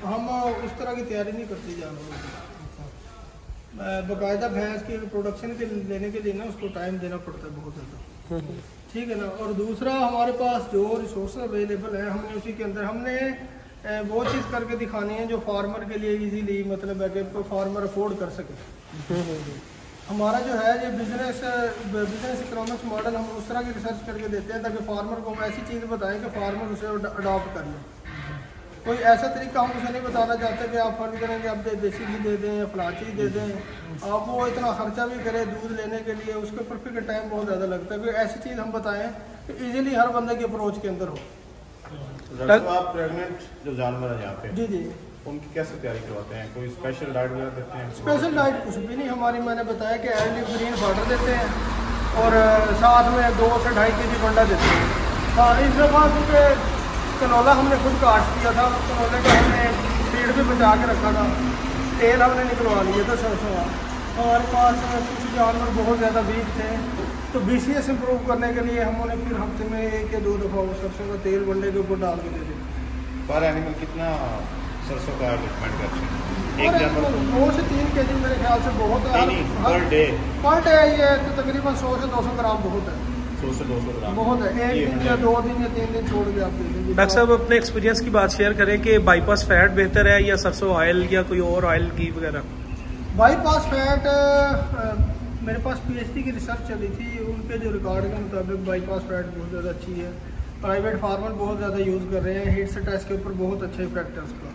हम उस तरह की तैयारी नहीं करते जानवरों की। बाकायदा भैंस की प्रोडक्शन के लेने के लिए ना उसको टाइम देना पड़ता है बहुत ज़्यादा, ठीक है ना। और दूसरा हमारे पास जो रिसोर्स अवेलेबल है हमने उसी के अंदर हमने वो चीज़ करके दिखानी है जो फार्मर के लिए इजीली मतलब है कि फार्मर अफोर्ड कर सके। हमारा जो है ये बिजनेस इकोनॉमिक्स मॉडल हम उस तरह की रिसर्च करके देते हैं ताकि फार्मर को हम ऐसी चीज़ बताएं कि फार्मर उसे अडॉप्ट कर लें। कोई ऐसा तरीका हम उसे नहीं बताना चाहते कि आप फर्ज करें कि आप देसी घी दे दें या फला चीज़ दे दें, आप वो इतना खर्चा भी करें दूध लेने के लिए, उसके ऊपर फिर टाइम बहुत ज़्यादा लगता है। कोई ऐसी चीज़ हम बताएं कि इजीली हर बंदे की अप्रोच के अंदर हो। आप प्रेग्नेंट जो जानवर है यहाँ पे जी जी, उनकी कैसे तैयारी करवाते हैं? कोई स्पेशल डाइट वगैरह देते हैं? स्पेशल डाइट कुछ भी नहीं हमारी, मैंने बताया कि एल्डी ग्रीन वाटर देते हैं और साथ में 2 से 2.5 kg बंडा देते हैं। हाँ, इस दफ़ा क्योंकि कनोला हमने खुद काट दिया था, कनोले का हमने फीड भी बचा के रखा था, तेल हमने निकलवा लिया था सरसों का। हमारे पास कुछ जानवर बहुत ज़्यादा वीक थे तो BCS इम्प्रूव करने के लिए हम उन्हें फिर हफ्ते में 1 या 2 दफ़ा वो सरसों का तेल बंडे के ऊपर डाल के दे देते। पर एनिमल कितना सरसों का रिकमेंड करते हैं? एक जानवर 2 से 3 kg मेरे ख्याल से बहुत है पर डे ये तो तकरीबन 100 से 200 ग्राम बहुत है। 100 से 200 ग्राम बहुत है, 1 दिन या 2 दिन या 3 दिन छोड़ के आप दे देंगे। डॉक्टर साहब अपने एक्सपीरियंस की बात शेयर करें कि बाईपास फैट बेहतर है या सरसों ऑयल या कोई और ऑयल घी वगैरह? बाईपास फैट मेरे पास PhD की रिसर्च चली थी, उनके जो रिकॉर्ड के मुताबिक बाईपास फैट बहुत ज़्यादा अच्छी है। प्राइवेट फार्मर बहुत ज़्यादा यूज़ कर रहे हैं, हीट से टेस्ट के ऊपर बहुत अच्छा इफेक्ट है उसका।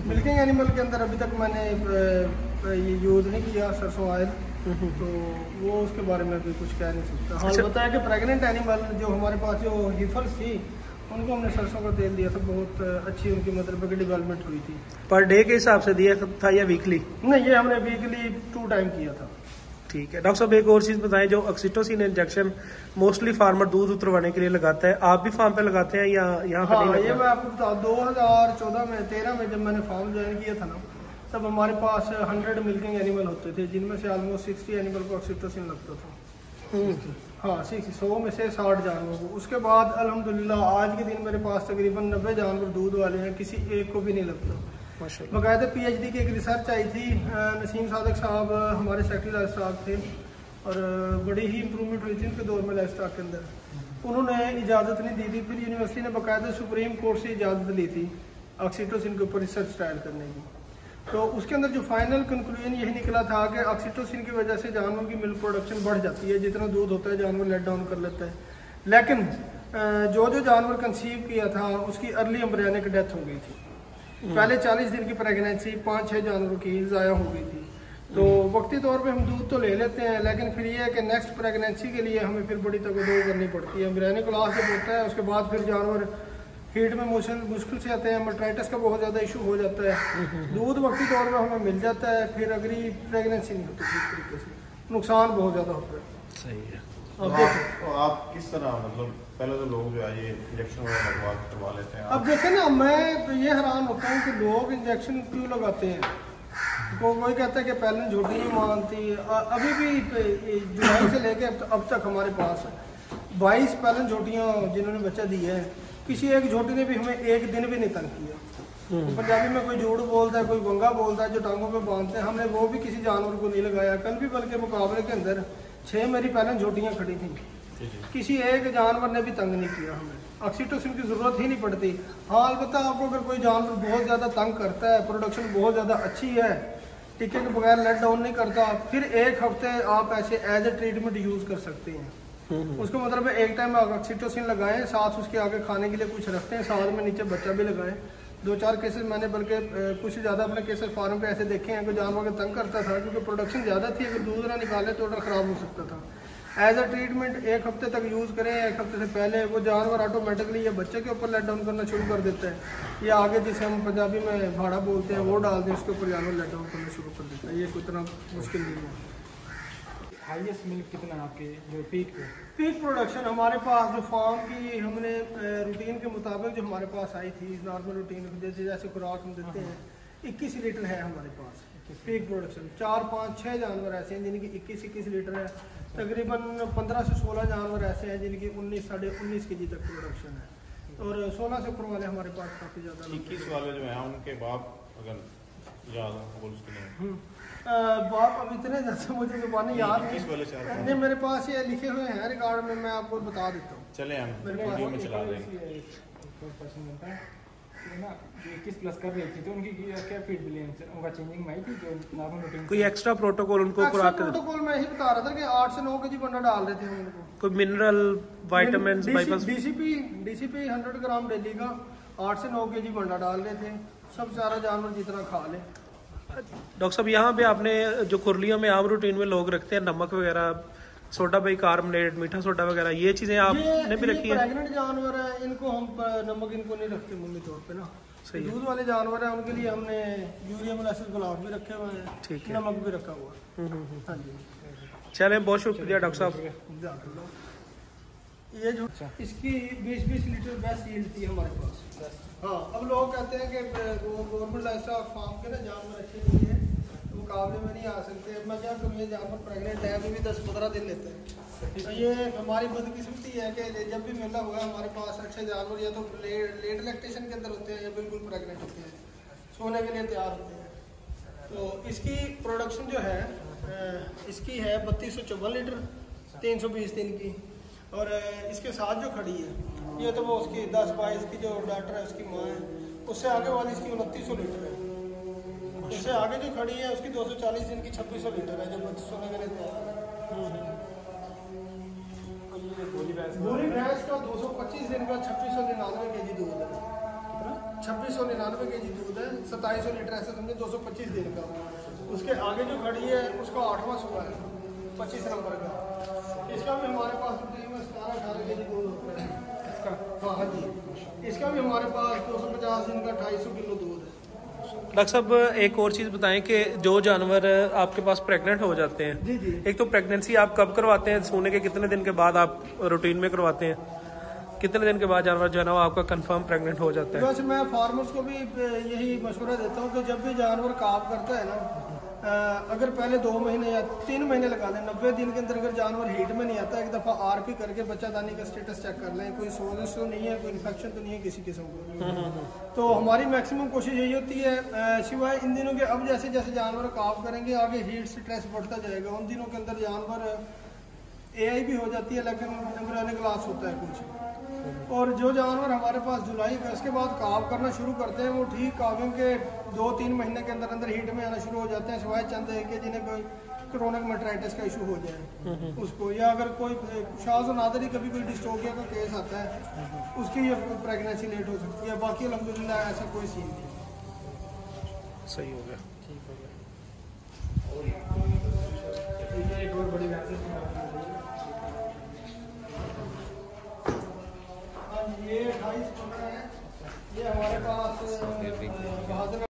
मिल्किंग एनिमल के अंदर अभी तक मैंने ये यूज़ नहीं किया सरसों ऑयल, तो वो उसके बारे में भी कुछ कह नहीं सकता। हाँ, बताया कि प्रेग्नेंट एनिमल जो हमारे पास जो हीफर्स थी उनको हमने सरसों का तेल दिया था, बहुत अच्छी उनकी मतलब की डेवलपमेंट हुई थी। पर डे के हिसाब से दिया था या वीकली? नहीं, ये हमने वीकली 2 टाइम किया था। ठीक है डॉक्टर साहब, एक और चीज़ बताएं, जो ऑक्सीटोसिन इंजेक्शन मोस्टली फार्मर दूध उतरवाने के लिए लगाता है, आप भी फार्म पे लगाते हैं या यहाँ पे? हाँ, ये मैं आपको बता 2014 में 13 में जब मैंने फार्म ज्वाइन किया था ना, तब हमारे पास 100 मिल्किंग एनिमल होते थे जिनमें से ऑलमोस्ट 60 एनिमल को ऑक्सीटोसिन लगता था। हाँ, 100 में से 60 जानवरों को। उसके बाद अल्हम्दुलिल्लाह आज के दिन मेरे पास तकरीबन 90 जानवर दूध वाले हैं, किसी एक को भी नहीं लगता। बाकायदा PhD की एक रिसर्च आई थी, नसीम सादक साहब हमारे सेक्रेटरी लाइफ स्टॉक थे और बड़ी ही इम्प्रूवमेंट हुई थी उनके दौर में लाइफ स्टॉक के अंदर। उन्होंने इजाज़त नहीं दी थी, फिर यूनिवर्सिटी ने बाकायदा सुप्रीम कोर्ट से इजाज़त ली थी ऑक्सीटोसिन के ऊपर रिसर्च ट्रायल करने की। तो उसके अंदर जो फाइनल कंक्लूजन यही निकला था कि ऑक्सीटोसिन की वजह से जानवरों की मिल्क प्रोडक्शन बढ़ जाती है, जितना दूध होता है जानवर लेट डाउन कर लेता है। लेकिन जो जानवर कंसीव किया था उसकी अर्ली एम्ब्रियोनिक डेथ हो गई थी। पहले 40 दिन की प्रेगनेंसी 5-6 जानवरों की ज़ाया हो गई थी। तो वक्ती तौर पे हम दूध तो ले लेते हैं, लेकिन फिर ये है कि नेक्स्ट प्रेगनेंसी के लिए हमें फिर बड़ी तगड़ो करनी पड़ती है। एम्ब्रियोनिक लॉस जब होता है उसके बाद फिर जानवर हीट में मुश्किल से आते हैं, मर्टाइटिस का बहुत ज़्यादा इशू हो जाता है। दूध वक्ती तौर पर हमें मिल जाता है, फिर अगली प्रेगनेंसी नहीं होती इस तरीके से, नुकसान बहुत ज़्यादा होता है। सही है। तो आप किस तरह मतलब पहले तो लोग जो है ये इंजेक्शन वगैरह करवा लेते हैं? अब देखें ना, मैं तो ये हैरान होता हूँ कि लोग इंजेक्शन क्यों लगाते हैं। कोई कहता है कि पहले झोटी नहीं मानती, अभी भी जुलाई से लेके अब तक हमारे पास 22 पहले झोटियाँ जिन्होंने बच्चा दिया है, किसी एक झोटी ने भी हमें एक दिन भी नहीं तंग किया। तो पंजाबी में कोई जोड़ बोलता है, कोई बंगा बोलता है जो टांगों पे बांधते हैं, हमने वो भी किसी जानवर को नहीं लगाया। कल भी बल्कि मुकाबले के अंदर 6 मेरी पहले झोटियाँ खड़ी थी, किसी एक जानवर ने भी तंग नहीं किया। हमें ऑक्सीटोसिन की जरूरत ही नहीं पड़ती। हाँ, अलबत्ता आपको अगर कोई जानवर बहुत ज़्यादा तंग करता है, प्रोडक्शन बहुत ज़्यादा अच्छी है, टीके के बगैर लेट डाउन नहीं करता, फिर 1 हफ्ते आप ऐसे एज ए ट्रीटमेंट यूज़ कर सकते हैं। उसका मतलब है एक टाइम ऑक्सीटोसिन लगाएं, साथ उसके आगे खाने के लिए कुछ रखते हैं, साथ में नीचे बच्चा भी लगाएं। 2-4 केसेस मैंने बल्कि कुछ ज़्यादा अपने केसेस फार्म पे ऐसे देखे हैं कि जानवर को तंग करता था क्योंकि प्रोडक्शन ज़्यादा थी, अगर दूध ना निकाले तो ऑर्डर ख़राब हो सकता था। एज अ ट्रीटमेंट 1 हफ्ते तक यूज़ करें, 1 हफ्ते से पहले वो जानवर ऑटोमेटिकली ये बच्चे के ऊपर लेट डाउन करना शुरू कर देता है, या आगे जिसे हम पंजाबी में भाड़ा बोलते हैं वो डाल दें, उसके ऊपर जानवर लेट डाउन करना शुरू कर देता है। ये कोई इतना मुश्किल नहीं है। हाईएस्ट मिल्क कितना आपके जो पीक प्रोडक्शन हमारे पास जो फार्म की हमने रूटीन के मुताबिक जो हमारे पास आई थी, नॉर्मल रूटीन जैसे खुराक हम देते हैं, 21 लीटर है हमारे पास पीक प्रोडक्शन। 4-5-6 जानवर ऐसे हैं जिनकी 21 लीटर है। तकरीबन 15 से 16 जानवर ऐसे हैं जिनकी 19-19.5 kg तक प्रोडक्शन है, और 16 से ऊपर वाले हमारे पास काफ़ी ज़्यादा। 21 वाले जो हैं उनके बाप अगर याद हो बोल उसके लिए बाप अब इतने जैसे मुझे जुबानी याद किस वाले से आप नहीं, मेरे पास ये लिखे हुए हैं रिकॉर्ड में, मैं आपको बता देता हूँ। चले हम मेरे पास वीडियो में चला रहे हैं। क्वेश्चन बनता है तो ना ये 21 प्लस कर रही थी तो उनकी क्या फीड मिली उनका चेंजिंग में आई थी जो नॉर्मल रूटीन कोई एक्स्ट्रा प्रोटोकॉल उनको खुराक प्रोटोकॉल मैं ही बता रहा था कि 8 से 9 केजी बंडा डाल रहे थे हम उनको। कोई मिनरल विटामिन बाईपास डीसीपी 100 ग्राम डेली का 8 से 9 केजी बंडा डाल रहे थे, सब सारा जानवर जितना खा ले। डॉक्टर साहब यहाँ पे आपने जो खुरलियों में आम रूटीन में लोग रखते हैं नमक वगैरह, सोडा बाइकार्बोनेट, मीठा सोडा वगैरह, ये चीजें आपने भी रखी है? प्रेग्नेंट जानवर है, इनको हम नमक इनको नहीं रखते मम्मी तौर पे ना। सही है। दूध वाले जानवर है उनके लिए हमने यूरिया मोलासिस गुलाब भी रखे हुए हैं, ठीक है। नमक भी रखा हुआ है। हाँ जी चले, बहुत शुक्रिया डॉक्टर साहब। ये जो इसकी 20-20 लीटर भैंस यील्ड थी हमारे पास। हाँ, अब लोग कहते हैं कि गवर्नमेंट लाइवस्टॉक फार्म के ना जानवर अच्छे नहीं है, तो मुकाबले में नहीं आ सकते। मैं क्या करूँ, ये जानवर प्रेग्नेंट है, अभी भी 10-15 दिन लेते हैं। तो ये हमारी बदकिस्मती है कि जब भी मेला हुआ हमारे पास अच्छे जानवर या तो लेट लैक्टेशन के अंदर होते हैं या बिल्कुल प्रेग्नेंट होते हैं, सोने के लिए तैयार होते हैं। तो इसकी प्रोडक्शन जो है इसकी है 3254 लीटर 320 दिन की। और इसके साथ जो खड़ी है ये तो वो उसकी 10-22 की जो डॉक्टर है उसकी माँ है, उससे आगे वाली इसकी 2900 लीटर है। उससे आगे जो खड़ी है उसकी 240 दिन की 2600 लीटर है, जो बच्चे सोने के लिए तैयार है। भूरी भैंस का 225 दिन का 2699 केजी दूध है, 2699 केजी दूध है, 2700 लीटर ऐसे समझे 225 दिन का। उसके आगे जो खड़ी है उसका 8वां सुबह है 25 नंबर का। इसका भी हमारे पास 17-18 केजी दूध होता है इसका। हाँ जी, इसका भी हमारे पास 250 दिन का 250 किलो दूध है। डॉक्टर साहब एक और चीज़ बताएं कि जो जानवर आपके पास प्रेग्नेंट हो जाते हैं, जी जी, एक तो प्रेगनेंसी आप कब करवाते हैं, सोने के कितने दिन के बाद आप रूटीन में करवाते हैं, कितने दिन के बाद जानवर जो है ना वो आपका कंफर्म प्रेग्नेंट हो जाता है? वैसे मैं फार्मर्स को भी यही मशवरा देता हूँ कि जब भी जानवर काम करता है ना, अगर पहले 2 महीने या 3 महीने लगा दें, 90 दिन के अंदर अगर जानवर हीट में नहीं आता, एक दफ़ा आरपी करके बच्चादानी का स्टेटस चेक कर लें, कोई सोजस तो नहीं है, कोई इन्फेक्शन तो नहीं है किसी किस्म को। तो हमारी मैक्सिमम कोशिश यही होती है, सिवाय इन दिनों के अब जैसे जैसे जानवर काम करेंगे आगे हीट स्ट्रेस बढ़ता जाएगा, उन दिनों के अंदर जानवर AI भी हो जाती है, लेकिन एम्ब्रियोनिक लॉस होता है कुछ। और जो जानवर हमारे पास जुलाई अगस्त के बाद काम करना शुरू करते हैं वो ठीक काविंग के 2-3 महीने के अंदर अंदर हीट में आना शुरू हो जाते हैं, सिवाय चंद है कि जिन्हें कोई क्रोनिक मेट्राइटिस का इशू हो जाए उसको, या अगर कोई शाज़ नादरी कभी कोई डिस्टोपिया का केस आता है उसकी प्रेगनेंसी लेट हो सकती है। बाकी अल्हम्दुलिल्लाह ऐसा कोई सीन नहीं। सही हो गया। एक और बड़ी बात है, ये 28 है, ये हमारे पास बहादुर